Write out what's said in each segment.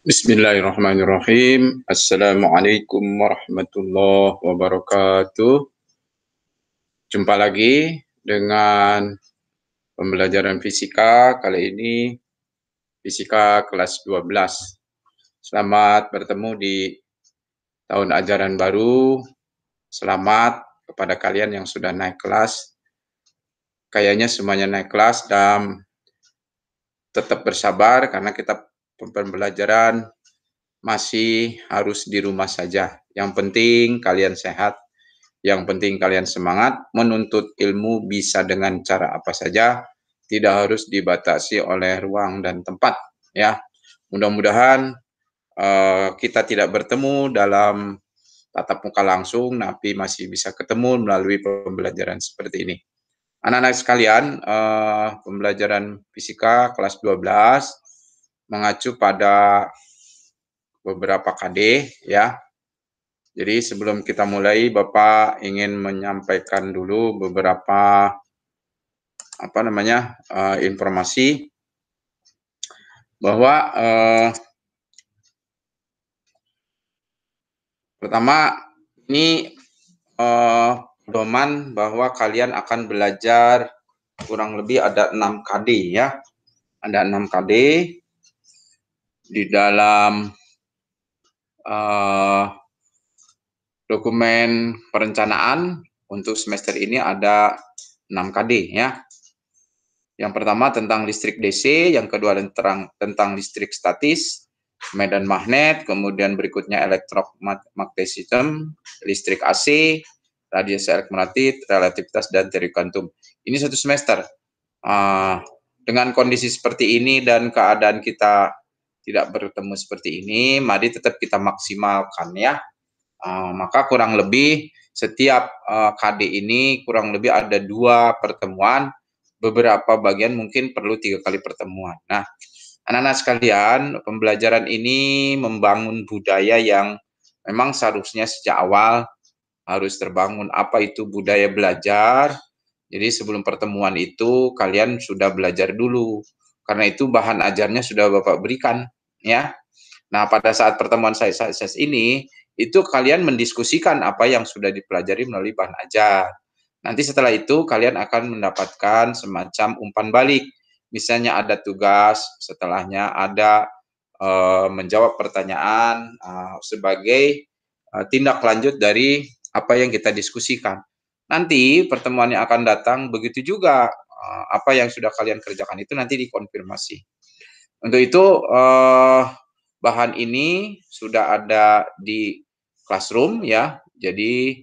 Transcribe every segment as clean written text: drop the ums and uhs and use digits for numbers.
Bismillahirrahmanirrahim. Assalamualaikum warahmatullahi wabarakatuh. Jumpa lagi dengan pembelajaran fisika. Kali ini fisika kelas 12. Selamat bertemu di tahun ajaran baru. Selamat kepada kalian yang sudah naik kelas. Kayaknya semuanya naik kelas dan tetap bersabar karena kita pembelajaran masih harus di rumah saja. Yang penting kalian sehat, yang penting kalian semangat. Menuntut ilmu bisa dengan cara apa saja, tidak harus dibatasi oleh ruang dan tempat. Ya, mudah-mudahan kita tidak bertemu dalam tatap muka langsung, tapi masih bisa ketemu melalui pembelajaran seperti ini. Anak-anak sekalian, pembelajaran fisika kelas 12 mengacu pada beberapa KD ya. Jadi sebelum kita mulai, Bapak ingin menyampaikan dulu beberapa informasi bahwa pertama ini pedoman bahwa kalian akan belajar kurang lebih ada 6 KD ya. Ada 6 KD di dalam dokumen perencanaan untuk semester ini ada 6 KD ya. Yang pertama tentang listrik DC, yang kedua tentang listrik statis, medan magnet, kemudian berikutnya elektromagnetisme, listrik AC, radiasi elektromagnetik, relativitas, dan teori kuantum. Ini satu semester. Dengan kondisi seperti ini dan keadaan kita tidak bertemu seperti ini, mari tetap kita maksimalkan ya. Maka kurang lebih setiap KD ini kurang lebih ada 2 pertemuan, beberapa bagian mungkin perlu 3 kali pertemuan. Nah, anak-anak sekalian, pembelajaran ini membangun budaya yang memang seharusnya sejak awal harus terbangun. Apa itu budaya belajar? Jadi sebelum pertemuan itu kalian sudah belajar dulu. Karena itu bahan ajarnya sudah Bapak berikan, ya. Nah, pada saat pertemuan saya ini, itu kalian mendiskusikan apa yang sudah dipelajari melalui bahan ajar. Nanti setelah itu kalian akan mendapatkan semacam umpan balik. Misalnya ada tugas, setelahnya ada menjawab pertanyaan sebagai tindak lanjut dari apa yang kita diskusikan. Nanti pertemuan yang akan datang begitu juga apa yang sudah kalian kerjakan itu nanti dikonfirmasi. Untuk itu bahan ini sudah ada di classroom ya. Jadi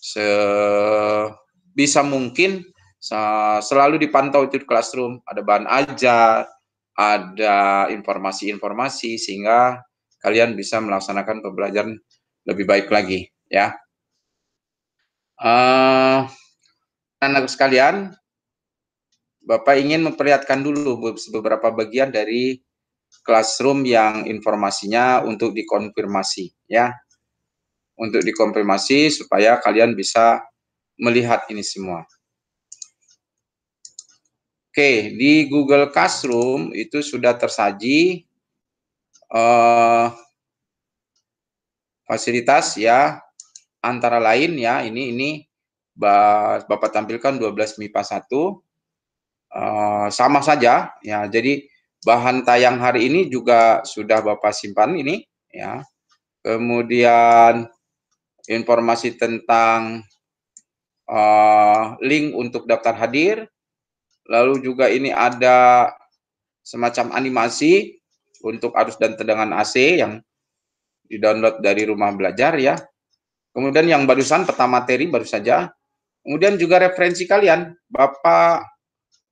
sebisa mungkin selalu dipantau itu di classroom, ada bahan ajar, ada informasi-informasi sehingga kalian bisa melaksanakan pembelajaran lebih baik lagi ya. Anak sekalian, Bapak ingin memperlihatkan dulu beberapa bagian dari classroom yang informasinya untuk dikonfirmasi ya. Untuk dikonfirmasi supaya kalian bisa melihat ini semua. Oke, di Google Classroom itu sudah tersaji fasilitas ya, antara lain ya, ini Bapak tampilkan 12 MIPA 1, sama saja ya. Jadi bahan tayang hari ini juga sudah Bapak simpan ini ya. Kemudian informasi tentang link untuk daftar hadir. Lalu juga ini ada semacam animasi untuk arus dan tegangan AC yang di-download dari rumah belajar ya. Kemudian yang barusan peta materi baru saja. Kemudian juga referensi kalian. Bapak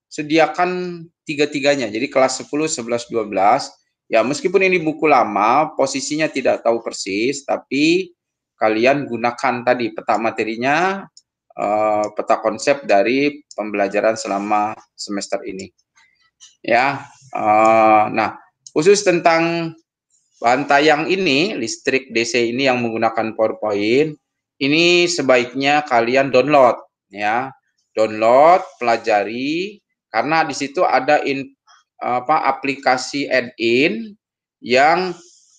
sediakan tiga-tiganya. Jadi kelas 10, 11, 12. Ya, meskipun ini buku lama, posisinya tidak tahu persis, tapi kalian gunakan tadi peta materinya, peta konsep dari pembelajaran selama semester ini. Ya, nah khusus tentang bahan tayang ini, listrik DC ini yang menggunakan PowerPoint, ini sebaiknya kalian download ya, download, pelajari, karena di situ ada aplikasi add-in yang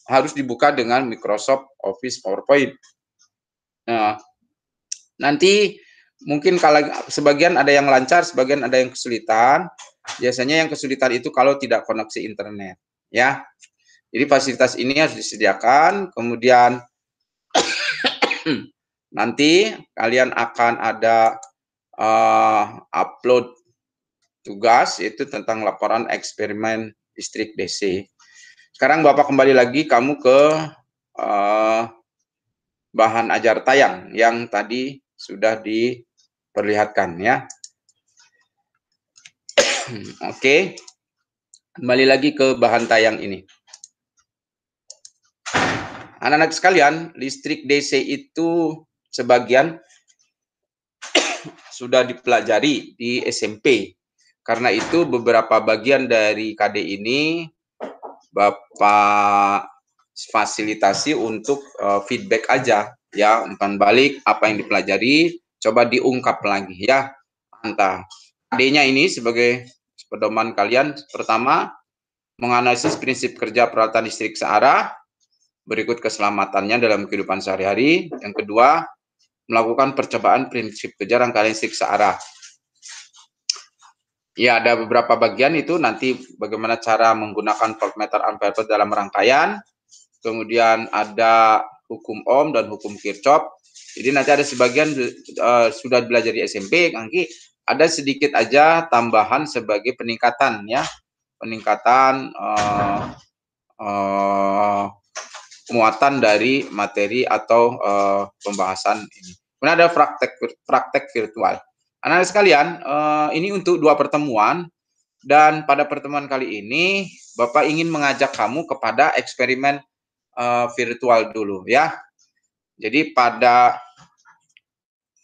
harus dibuka dengan Microsoft Office PowerPoint. Nah, nanti mungkin kalau sebagian ada yang lancar, sebagian ada yang kesulitan. Biasanya yang kesulitan itu kalau tidak koneksi internet, ya. Jadi fasilitas ini harus disediakan. Kemudian nanti kalian akan ada upload tugas, yaitu tentang laporan eksperimen listrik DC. Sekarang Bapak kembali lagi kamu ke bahan ajar tayang yang tadi sudah diperlihatkan, ya. Oke, kembali lagi ke bahan tayang ini. Anak-anak sekalian, listrik DC itu sebagian sudah dipelajari di SMP. Karena itu beberapa bagian dari KD ini Bapak fasilitasi untuk feedback aja, ya, umpan balik apa yang dipelajari, coba diungkap lagi, ya. Entah KD-nya ini sebagai pedoman kalian, pertama menganalisis prinsip kerja peralatan listrik searah, berikut keselamatannya dalam kehidupan sehari-hari, yang kedua melakukan percobaan prinsip kerja rangkaian listrik searah. Ya, ada beberapa bagian itu nanti bagaimana cara menggunakan voltmeter ampere dalam rangkaian. Kemudian ada hukum Ohm dan hukum Kirchhoff. Jadi nanti ada sebagian sudah belajar di SMP, nanti ada sedikit aja tambahan sebagai peningkatan, ya, peningkatan muatan dari materi atau pembahasan ini. Kemudian ada praktek virtual. Anak-anak sekalian, ini untuk 2 pertemuan, dan pada pertemuan kali ini Bapak ingin mengajak kamu kepada eksperimen virtual dulu, ya. Jadi pada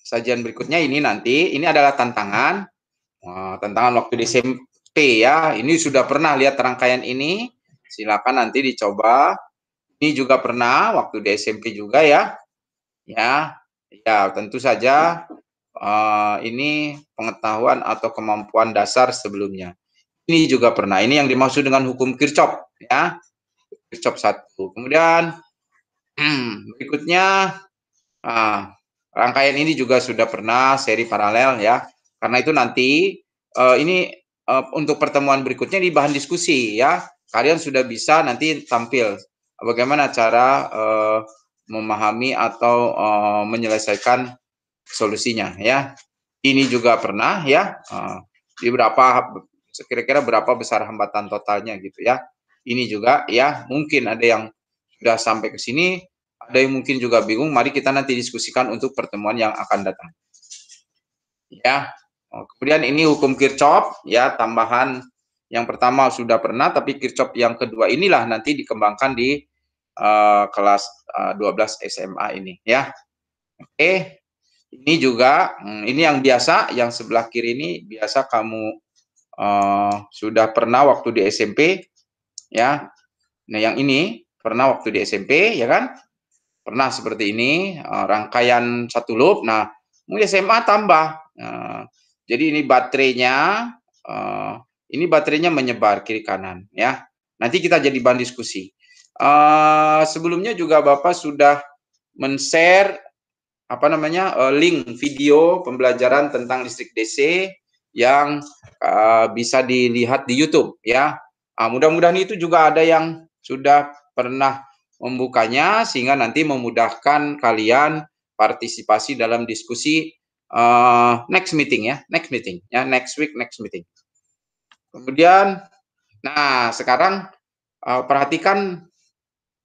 sajian berikutnya ini nanti, ini adalah tantangan waktu di SMP, ya. Ini sudah pernah lihat rangkaian ini, silakan nanti dicoba. Ini juga pernah waktu di SMP juga, ya. Ya, tentu saja ini pengetahuan atau kemampuan dasar sebelumnya. Ini juga pernah. Ini yang dimaksud dengan hukum Kirchhoff, ya. Kirchhoff 1. Kemudian berikutnya rangkaian ini juga sudah pernah seri paralel, ya. Karena itu nanti ini untuk pertemuan berikutnya di bahan diskusi, ya. Kalian sudah bisa nanti tampil bagaimana cara memahami atau menyelesaikan solusinya, ya. Ini juga pernah, ya. Di berapa kira-kira berapa besar hambatan totalnya gitu, ya. Ini juga, ya, mungkin ada yang sudah sampai ke sini, ada yang mungkin juga bingung. Mari kita nanti diskusikan untuk pertemuan yang akan datang, ya. Kemudian ini hukum Kirchhoff, ya, tambahan yang pertama sudah pernah, tapi Kirchhoff yang kedua inilah nanti dikembangkan di kelas 12 SMA ini, ya. Oke. Ini juga, ini yang biasa, yang sebelah kiri ini biasa kamu sudah pernah waktu di SMP, ya. Nah, yang ini pernah waktu di SMP, ya kan? Pernah seperti ini, rangkaian 1 loop. Nah, mungkin SMA tambah. Jadi ini baterainya menyebar kiri kanan, ya. Nanti kita jadi bahan diskusi. Sebelumnya juga Bapak sudah men-share link video pembelajaran tentang listrik DC yang bisa dilihat di YouTube, ya. Mudah-mudahan itu juga ada yang sudah pernah membukanya sehingga nanti memudahkan kalian partisipasi dalam diskusi next meeting, ya, next week next meeting. Kemudian, nah sekarang perhatikan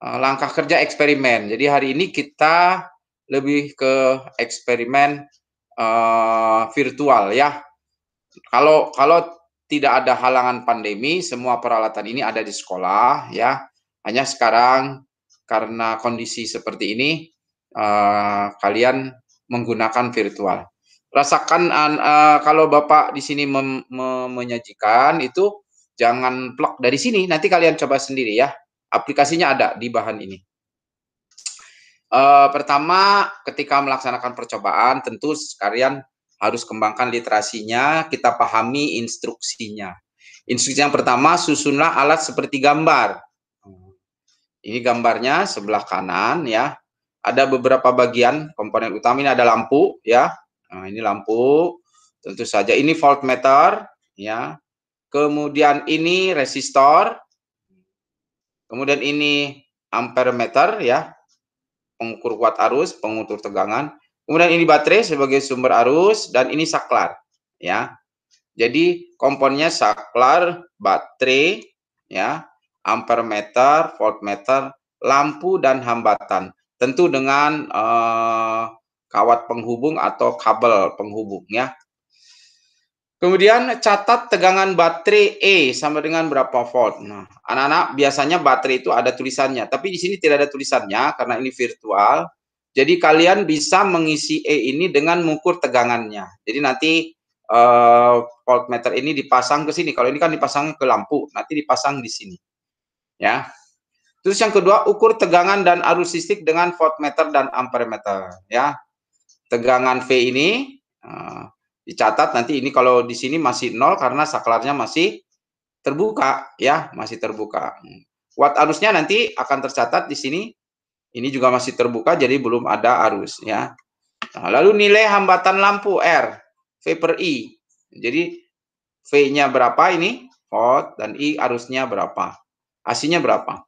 langkah kerja eksperimen. Jadi hari ini kita lebih ke eksperimen virtual, ya. Kalau tidak ada halangan pandemi, semua peralatan ini ada di sekolah, ya. Hanya sekarang karena kondisi seperti ini, kalian menggunakan virtual. Rasakan kalau Bapak di sini menyajikan itu jangan plug dari sini, nanti kalian coba sendiri, ya. Aplikasinya ada di bahan ini. Pertama, ketika melaksanakan percobaan, tentu kalian harus kembangkan literasinya, kita pahami instruksinya. Instruksi yang pertama, susunlah alat seperti gambar. Ini gambarnya sebelah kanan ya. Ada beberapa bagian komponen utama. Ini ada lampu ya. Nah, ini lampu. Tentu saja ini voltmeter ya. Kemudian ini resistor. Kemudian ini ampermeter ya. Pengukur kuat arus, pengukur tegangan. Kemudian ini baterai sebagai sumber arus dan ini saklar ya. Jadi komponennya saklar, baterai ya, ampermeter, voltmeter, lampu dan hambatan. Tentu dengan kawat penghubung atau kabel penghubung ya. Kemudian catat tegangan baterai E sama dengan berapa volt. Nah, anak-anak biasanya baterai itu ada tulisannya, tapi di sini tidak ada tulisannya karena ini virtual. Jadi kalian bisa mengisi E ini dengan mengukur tegangannya. Jadi nanti voltmeter ini dipasang ke sini. Kalau ini kan dipasang ke lampu, nanti dipasang di sini. Ya. Terus yang kedua, ukur tegangan dan arus listrik dengan voltmeter dan ampermeter. Ya. Tegangan V ini dicatat nanti ini kalau di sini masih 0 karena saklarnya masih terbuka ya, masih terbuka. Watt arusnya nanti akan tercatat di sini. Ini juga masih terbuka jadi belum ada arus ya. Nah, lalu nilai hambatan lampu R, V per I. Jadi V-nya berapa ini? Volt dan I arusnya berapa? AC-nya berapa?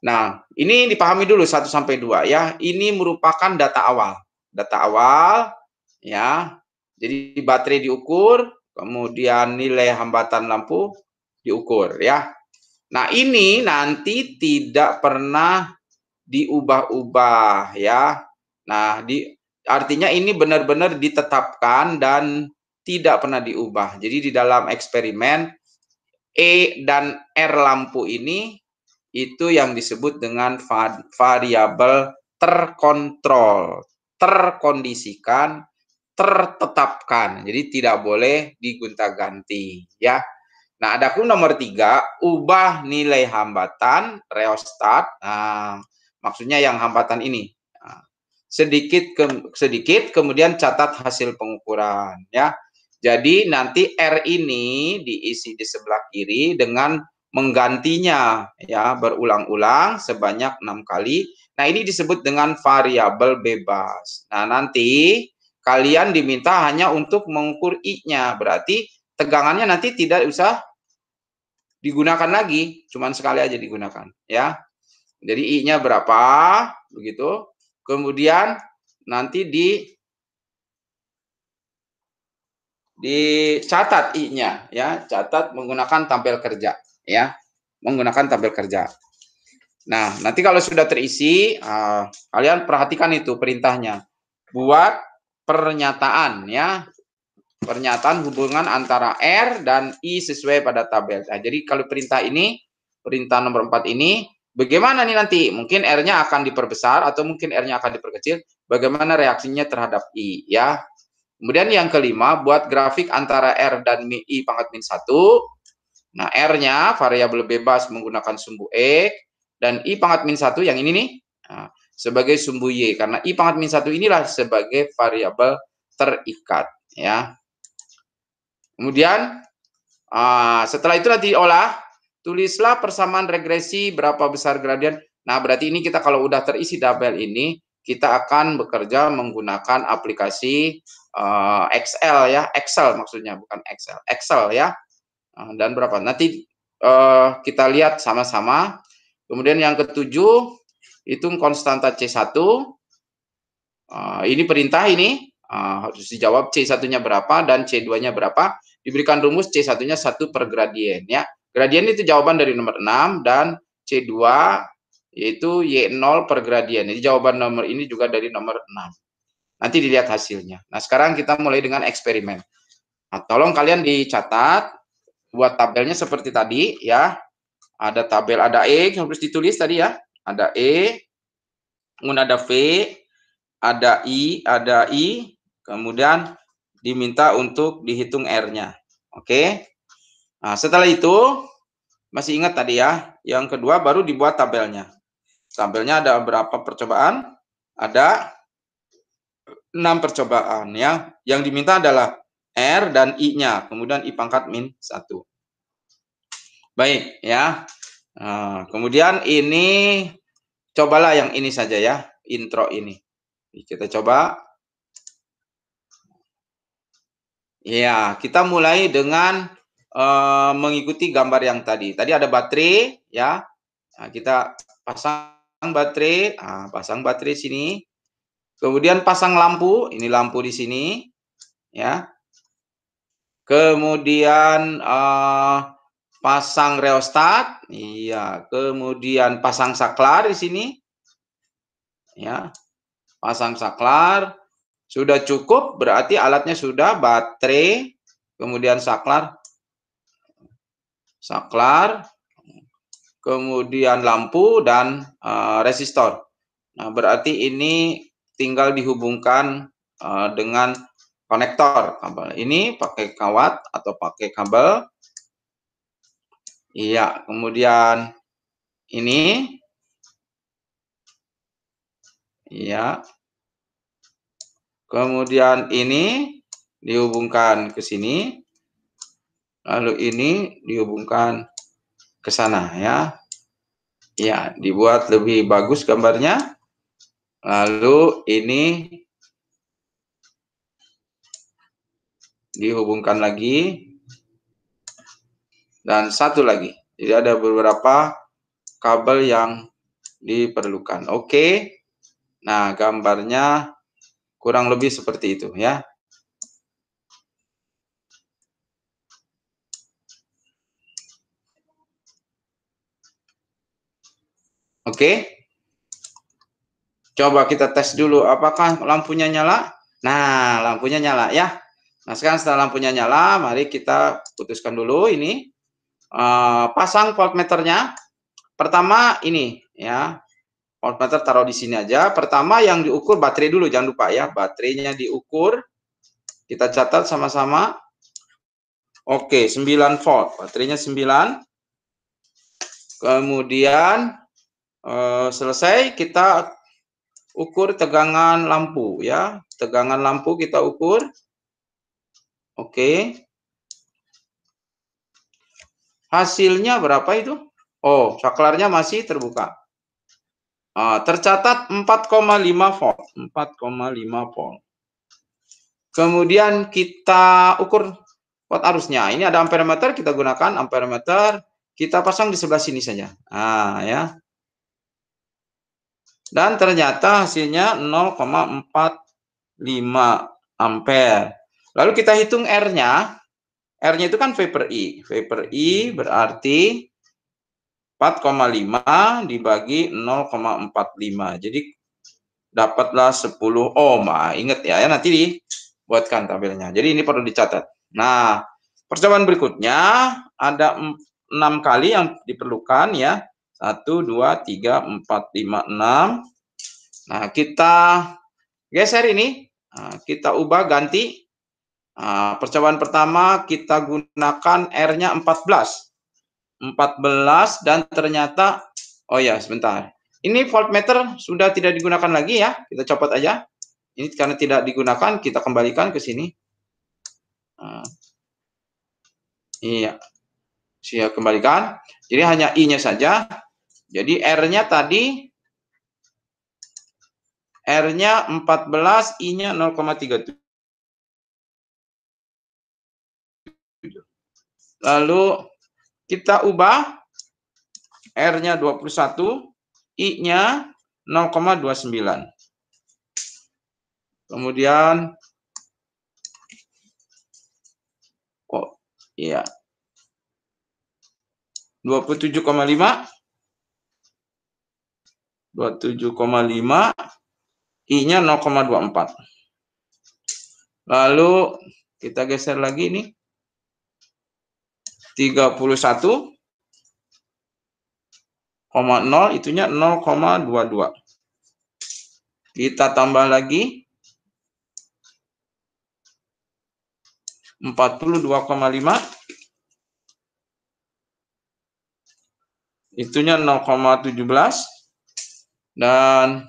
Nah, ini dipahami dulu 1 sampai 2 ya. Ini merupakan data awal. Data awal ya. Jadi baterai diukur, kemudian nilai hambatan lampu diukur ya. Nah, ini nanti tidak pernah diubah-ubah ya. Nah, artinya ini benar-benar ditetapkan dan tidak pernah diubah. Jadi di dalam eksperimen E dan R lampu ini itu yang disebut dengan variabel terkontrol, terkondisikan, tertetapkan. Jadi tidak boleh digonta-ganti ya. Nah, adapun nomor 3, ubah nilai hambatan rheostat. Nah, maksudnya yang hambatan ini. Nah, sedikit kemudian catat hasil pengukuran ya. Jadi nanti R ini diisi di sebelah kiri dengan menggantinya ya berulang-ulang sebanyak 6 kali. Nah, ini disebut dengan variabel bebas. Nah, nanti kalian diminta hanya untuk mengukur I-nya. Berarti tegangannya nanti tidak usah digunakan lagi, cuman sekali aja digunakan ya. Jadi I-nya berapa begitu. Kemudian nanti dicatat I-nya ya, catat menggunakan tabel kerja ya. Menggunakan tabel kerja. Nah, nanti kalau sudah terisi, kalian perhatikan itu perintahnya. Buat pernyataan ya. Pernyataan hubungan antara R dan I sesuai pada tabel. Nah, jadi kalau perintah ini, perintah nomor 4 ini, bagaimana nih nanti? Mungkin R-nya akan diperbesar atau mungkin R-nya akan diperkecil. Bagaimana reaksinya terhadap I ya. Kemudian yang kelima, buat grafik antara R dan I pangkat min 1. Nah, R-nya variabel bebas menggunakan sumbu X dan I pangkat min 1 yang ini nih sebagai sumbu Y. Karena I pangkat min 1 inilah sebagai variabel terikat ya. Kemudian setelah itu nanti diolah, tulislah persamaan regresi berapa besar gradien. Nah, berarti ini kita kalau udah terisi tabel ini, kita akan bekerja menggunakan aplikasi Excel ya, Excel maksudnya bukan Excel, Excel ya. Dan berapa? Nanti kita lihat sama-sama. Kemudian yang ketujuh, hitung konstanta C1. Ini perintah ini harus dijawab C1-nya berapa dan C2-nya berapa. Diberikan rumus C1-nya 1 per gradien ya. Gradien itu jawaban dari nomor 6 dan C2 yaitu Y0 per gradien. Jadi jawaban nomor ini juga dari nomor 6. Nanti dilihat hasilnya. Nah, sekarang kita mulai dengan eksperimen. Nah, tolong kalian dicatat, buat tabelnya seperti tadi ya. Ada tabel, ada E, harus ditulis tadi ya. Ada E, kemudian ada V, ada I, kemudian diminta untuk dihitung R-nya. Oke. Nah, setelah itu, masih ingat tadi ya, yang kedua baru dibuat tabelnya. Tabelnya ada berapa percobaan? Ada 6 percobaan ya. Yang diminta adalah R dan I-nya, kemudian I pangkat min 1. Baik ya. Nah, kemudian ini cobalah yang ini saja ya, intro ini. Kita coba. Ya, kita mulai dengan mengikuti gambar yang tadi. Tadi ada baterai ya. Nah, kita pasang baterai, pasang baterai sini. Kemudian pasang lampu, ini lampu di sini ya. Kemudian pasang rheostat, iya. Kemudian pasang saklar di sini, ya. Pasang saklar, sudah cukup berarti alatnya sudah baterai, kemudian saklar, kemudian lampu dan resistor. Nah, berarti ini tinggal dihubungkan dengan konektor kabel. Ini pakai kawat atau pakai kabel. Iya, kemudian ini, iya. Kemudian ini dihubungkan ke sini. Lalu ini dihubungkan ke sana ya. Ya, dibuat lebih bagus gambarnya. Lalu ini dihubungkan lagi. Dan satu lagi. Jadi ada beberapa kabel yang diperlukan. Oke. Nah, gambarnya kurang lebih seperti itu ya. Oke. Coba kita tes dulu apakah lampunya nyala. Nah, lampunya nyala ya. Nah, sekarang setelah lampunya nyala, mari kita putuskan dulu ini. Pasang voltmeternya. Pertama ini ya. Voltmeter taruh di sini aja. Pertama yang diukur baterai dulu, jangan lupa ya. Baterainya diukur. Kita catat sama-sama. Oke, 9 volt. Baterainya 9. Kemudian selesai kita ukur tegangan lampu ya. Tegangan lampu kita ukur. Oke. Hasilnya berapa itu? Oh, saklarnya masih terbuka. Tercatat 4,5 volt. 4,5 volt. Kemudian kita ukur watt arusnya. Ini ada ampermeter, kita gunakan ampermeter. Kita pasang di sebelah sini saja. Ya. Dan ternyata hasilnya 0,45 ampere. Lalu kita hitung R-nya. R-nya itu kan V per I. V per I berarti 4,5 dibagi 0,45. Jadi dapatlah 10 ohm. Ingat ya, nanti dibuatkan tabelnya. Jadi ini perlu dicatat. Nah, percobaan berikutnya ada 6 kali yang diperlukan ya. 1, 2, 3, 4, 5, 6. Nah, kita geser ini. Kita ubah ganti. Percobaan pertama kita gunakan R-nya 14 dan ternyata, oh ya sebentar, ini voltmeter sudah tidak digunakan lagi ya, kita copot aja. Ini karena tidak digunakan, kita kembalikan ke sini. Iya, saya kembalikan. Jadi hanya I-nya saja. Jadi R-nya tadi, R-nya 14, I-nya 0,37. Lalu kita ubah R-nya 21, I-nya 0,29. Kemudian iya. 27,5. 27,5. I-nya 0,24. Lalu kita geser lagi nih. 31,0 itunya 0,22. Kita tambah lagi 42,5. Itunya 0,17. Dan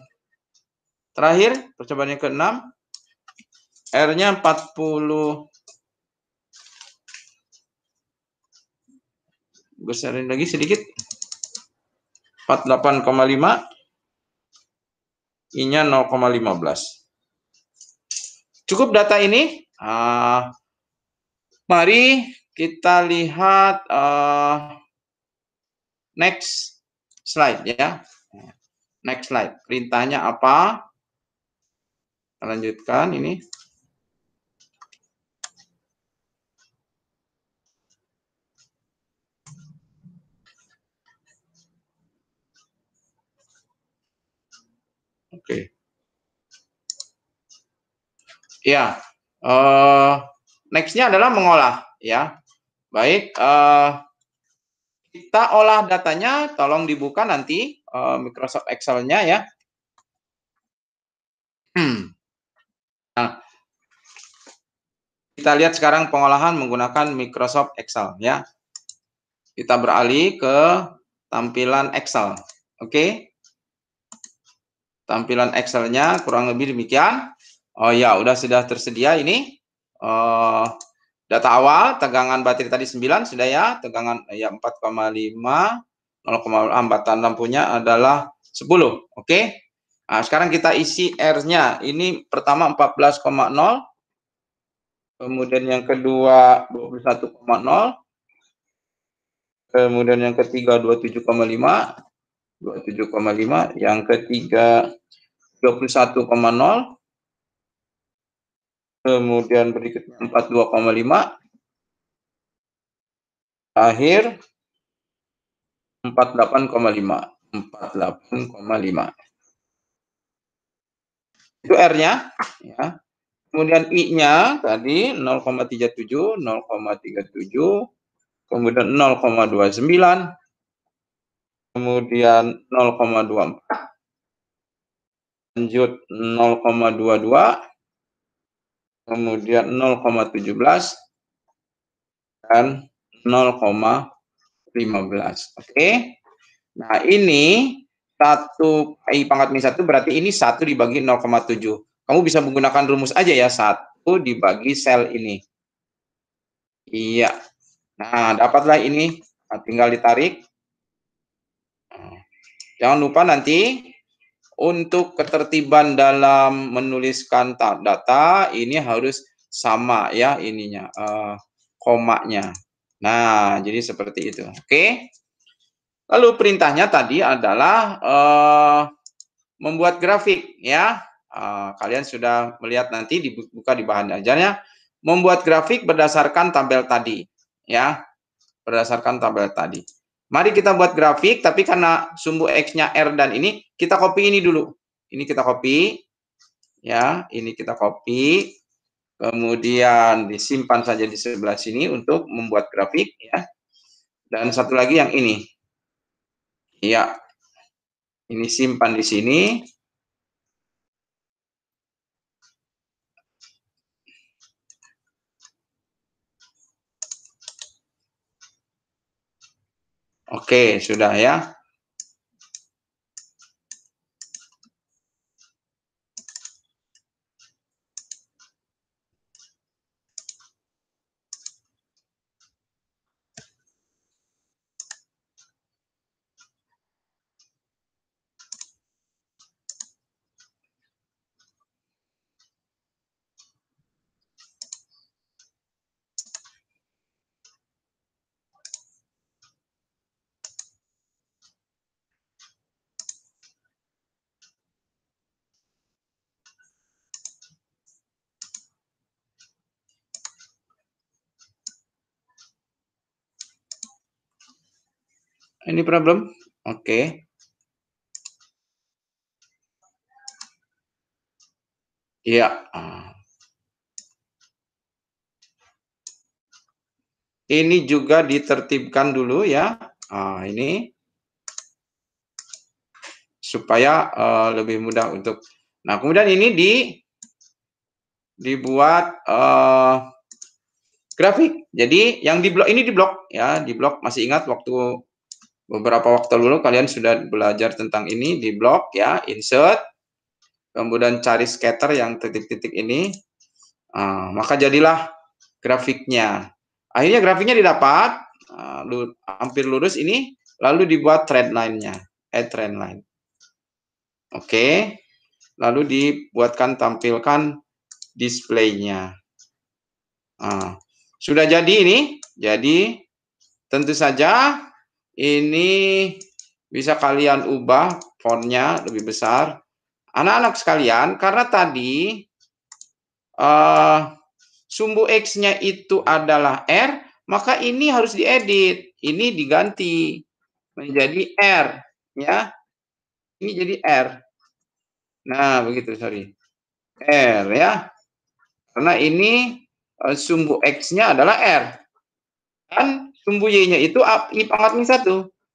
terakhir percobaan yang ke-6, R-nya 40. Besarin lagi sedikit. 48,5, I-nya 0,15. Cukup data ini. Mari kita lihat next slide ya. Next slide. Perintahnya apa? Kita lanjutkan ini. Oke. Ya. Next-nya adalah mengolah ya. Baik, kita olah datanya, tolong dibuka nanti Microsoft Excel-nya ya. Nah, kita lihat sekarang pengolahan menggunakan Microsoft Excel ya. Kita beralih ke tampilan Excel. Oke. Tampilan Excel-nya kurang lebih demikian. Oh ya, sudah tersedia ini. Data awal, tegangan baterai tadi 9 sudah ya, tegangan ya 4,5, 0, hambatan lampunya adalah 10. Oke. Nah, sekarang kita isi R-nya. Ini pertama 14,0. Kemudian yang kedua 21,0. Kemudian yang ketiga 27,5. 27,5. Yang ketiga 21,0. Kemudian berikutnya 42,5. Akhir 48,5. 48,5. Itu R-nya ya. Kemudian I-nya tadi 0,37, 0,37, kemudian 0,29, kemudian 0,24, lanjut 0,22, kemudian 0,17 dan 0,15. Oke. Nah, ini 1 I pangkat min 1 berarti ini 1 dibagi 0,7. Kamu bisa menggunakan rumus aja ya, 1 dibagi sel ini. Iya. Nah, dapatlah ini. Nah, tinggal ditarik. Jangan lupa nanti untuk ketertiban dalam menuliskan data ini harus sama ya ininya, komanya. Nah, jadi seperti itu. Oke. Lalu perintahnya tadi adalah membuat grafik ya. Kalian sudah melihat nanti dibuka di bahan ajarnya. Membuat grafik berdasarkan tabel tadi ya. Berdasarkan tabel tadi. Mari kita buat grafik, tapi karena sumbu X-nya R dan ini, kita copy ini dulu. Ini kita copy ya, ini kita copy. Kemudian disimpan saja di sebelah sini untuk membuat grafik ya. Dan satu lagi yang ini. Ya. Ini simpan di sini. Oke, sudah ya. Ini problem? Oke. Iya. Ini juga ditertibkan dulu ya. Ini supaya lebih mudah untuk. Nah, kemudian ini dibuat grafik. Jadi yang di blok ini di blok ya, di blok masih ingat waktu beberapa waktu lalu kalian sudah belajar tentang ini di blok ya, insert, kemudian cari scatter yang titik-titik ini, maka jadilah grafiknya. Akhirnya grafiknya didapat hampir lurus ini, lalu dibuat trend line-nya. add trend line. Oke. Lalu dibuatkan tampilkan displaynya. Nah, sudah jadi ini. Jadi tentu saja ini bisa kalian ubah fontnya lebih besar. Anak-anak sekalian, karena tadi sumbu X-nya itu adalah R, maka ini harus diedit. Ini diganti menjadi R, ya. Ini jadi R. Nah, begitu, sorry. R, ya. Karena ini sumbu X-nya adalah R. Dan sumbu Y-nya itu I pangkat min 1.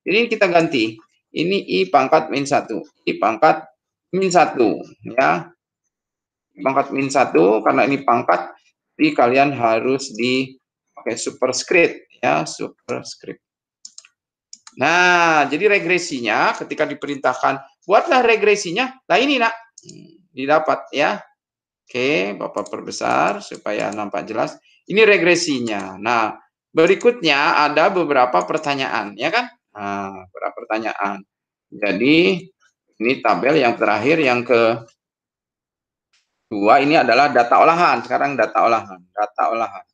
Jadi kita ganti. Ini I pangkat min 1. I pangkat min 1. Ya. I pangkat min 1, karena ini pangkat, jadi kalian harus dipakai superscript. Ya, superscript. Nah, jadi regresinya ketika diperintahkan, buatlah regresinya. Nah, ini nak, didapat ya. Oke, Bapak perbesar supaya nampak jelas. Ini regresinya. Nah, berikutnya ada beberapa pertanyaan, ya kan? Nah, beberapa pertanyaan. Jadi, ini tabel yang terakhir, yang kedua, ini adalah data olahan. Sekarang data olahan. Data olahan.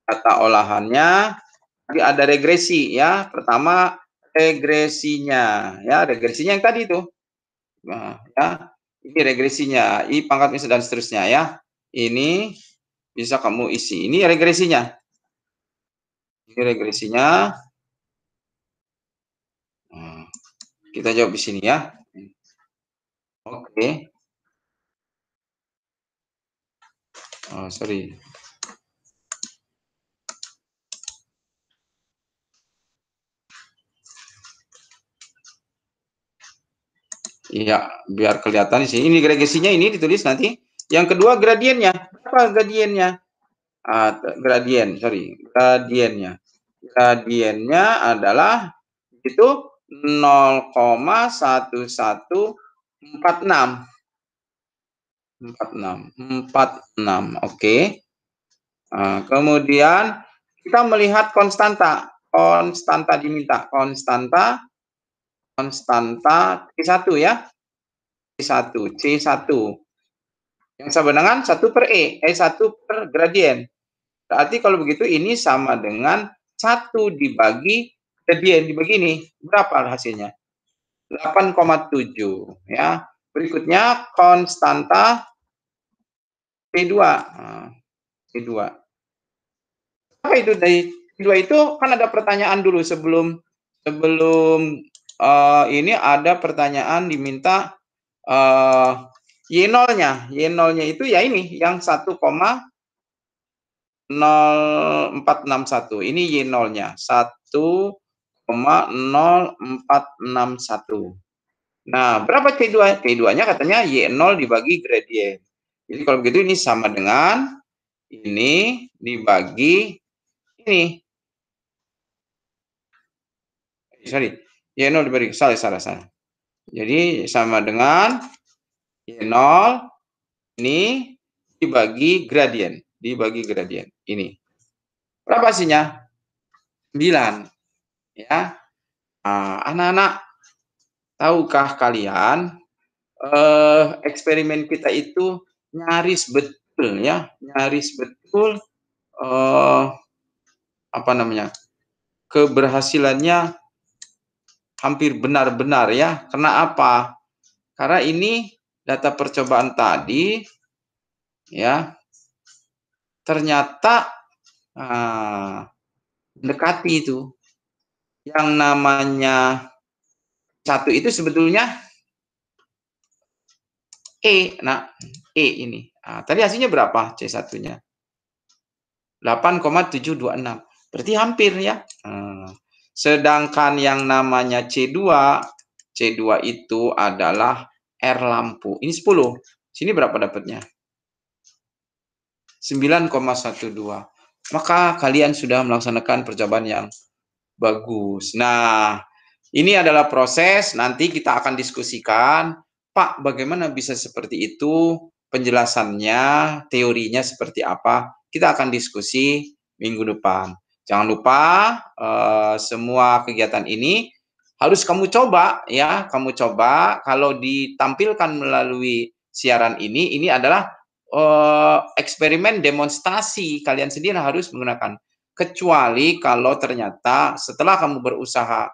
Data olahannya, tadi ada regresi, ya. Pertama, regresinya. Ya, regresinya yang tadi itu. Nah, ya. Ini regresinya, I pangkat min 1 dan seterusnya, ya. Ini bisa kamu isi. Ini regresinya. Ini regresinya. Nah, kita jawab di sini ya. Oke. Oh, sorry. Iya, biar kelihatan di sini. Ini regresinya, ini ditulis nanti. Yang kedua gradiennya. Berapa gradiennya? Gradien, sorry. Gradiennya. Gradiennya adalah itu 0,1146. 46. Oke. Nah, kemudian kita melihat konstanta. Konstanta diminta. Konstanta C1 ya. C1. Yang sama dengan 1 per E. 1 per gradien. Berarti kalau begitu ini sama dengan 1 dibagi gradien. Dibagi ini. Berapa hasilnya? 8,7. Ya. Berikutnya konstanta P2. Nah, P2. Apa itu dari P2 itu? Kan ada pertanyaan dulu sebelum ini ada pertanyaan diminta Y0-nya. Y0-nya itu ya ini yang 1,0461. Ini Y0-nya 1,0461. Nah, berapa C2? C2-nya katanya Y0 dibagi gradien. Jadi kalau begitu ini sama dengan ini dibagi ini. Sorry, Y0 dibagi, salah. Jadi sama dengan Y0 ini dibagi gradien. Ini. Berapa hasilnya? 9. Ya. Anak-anak, tahukah kalian eksperimen kita itu nyaris betul ya, apa namanya, keberhasilannya hampir benar-benar ya. Karena apa? Karena ini data percobaan tadi ya ternyata mendekati itu. Yang namanya 1 itu sebetulnya E. Nah, E ini. Tadi hasilnya berapa C1-nya? 8,726. Berarti hampir ya. Sedangkan yang namanya C2 itu adalah R lampu. Ini 10. Sini berapa dapatnya? 9,12. Maka kalian sudah melaksanakan percobaan yang bagus. Nah, ini adalah proses, nanti kita akan diskusikan, Pak, bagaimana bisa seperti itu, penjelasannya, teorinya seperti apa, kita akan diskusi minggu depan. Jangan lupa semua kegiatan ini Harus kamu coba ya, kamu coba kalau ditampilkan melalui siaran ini adalah eksperimen demonstrasi, kalian sendiri harus menggunakan. Kecuali kalau ternyata setelah kamu berusaha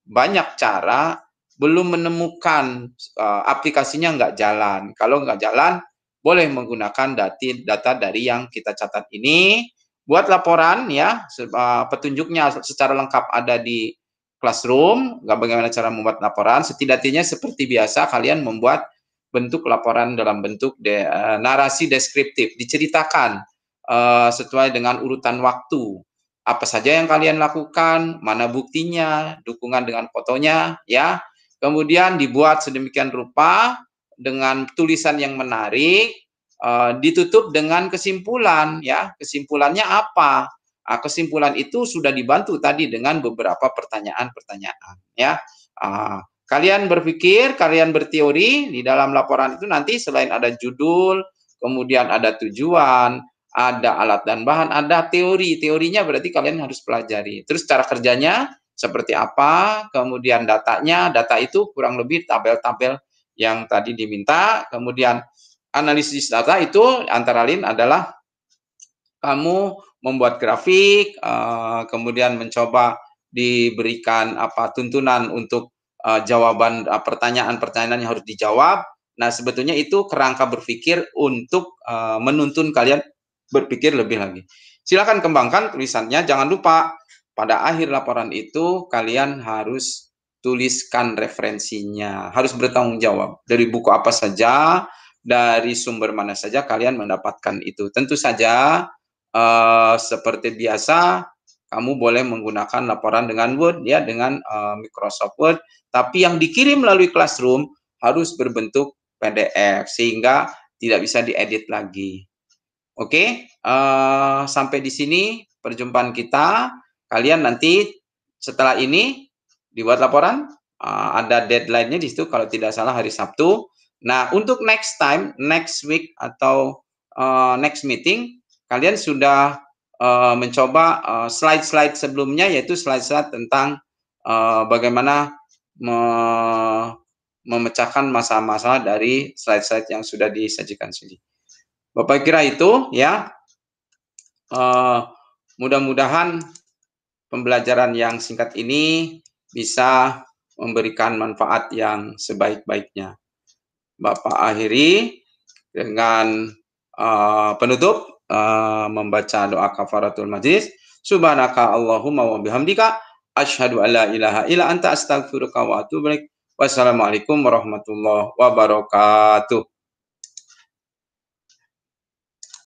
banyak cara, belum menemukan aplikasinya nggak jalan. Kalau nggak jalan, boleh menggunakan data dari yang kita catat ini. Buat laporan ya, petunjuknya secara lengkap ada di Classroom, nggak bagaimana cara membuat laporan. Setidaknya seperti biasa kalian membuat bentuk laporan dalam bentuk narasi deskriptif, diceritakan sesuai dengan urutan waktu. Apa saja yang kalian lakukan, mana buktinya, dukungan dengan fotonya, ya. Kemudian dibuat sedemikian rupa dengan tulisan yang menarik, ditutup dengan kesimpulan, ya. Kesimpulannya apa? Nah, kesimpulan itu sudah dibantu tadi dengan beberapa pertanyaan-pertanyaan, ya. Kalian berpikir, kalian berteori di dalam laporan itu nanti selain ada judul, kemudian ada tujuan, ada alat dan bahan, ada teori. Teorinya berarti kalian harus pelajari. Terus cara kerjanya seperti apa, kemudian datanya, data itu kurang lebih tabel-tabel yang tadi diminta, kemudian analisis data itu antara lain adalah kamu membuat grafik, kemudian mencoba diberikan tuntunan untuk jawaban pertanyaan-pertanyaan yang harus dijawab. Nah, sebetulnya itu kerangka berpikir untuk menuntun kalian berpikir lebih lagi. Silakan kembangkan tulisannya. Jangan lupa pada akhir laporan itu kalian harus tuliskan referensinya, harus bertanggung jawab dari buku apa saja, dari sumber mana saja kalian mendapatkan itu. Tentu saja seperti biasa, kamu boleh menggunakan laporan dengan Word ya, dengan Microsoft Word, tapi yang dikirim melalui Classroom harus berbentuk PDF sehingga tidak bisa diedit lagi. Oke, sampai di sini perjumpaan kita. Kalian nanti setelah ini dibuat laporan, ada deadline-nya di situ kalau tidak salah hari Sabtu. Nah, untuk next time, next week atau next meeting, kalian sudah mencoba slide-slide sebelumnya, yaitu slide-slide tentang bagaimana memecahkan masalah-masalah dari slide-slide yang sudah disajikan sini. Bapak kira itu ya. Mudah-mudahan pembelajaran yang singkat ini bisa memberikan manfaat yang sebaik-baiknya. Bapak akhiri dengan penutup membaca doa kafaratul majlis. Subhanaka Allahumma wa bihamdika asyhadu an la ilaha illa anta astaghfiruka wa atubu ilaik. Wassalamualaikum warahmatullahi wabarakatuh.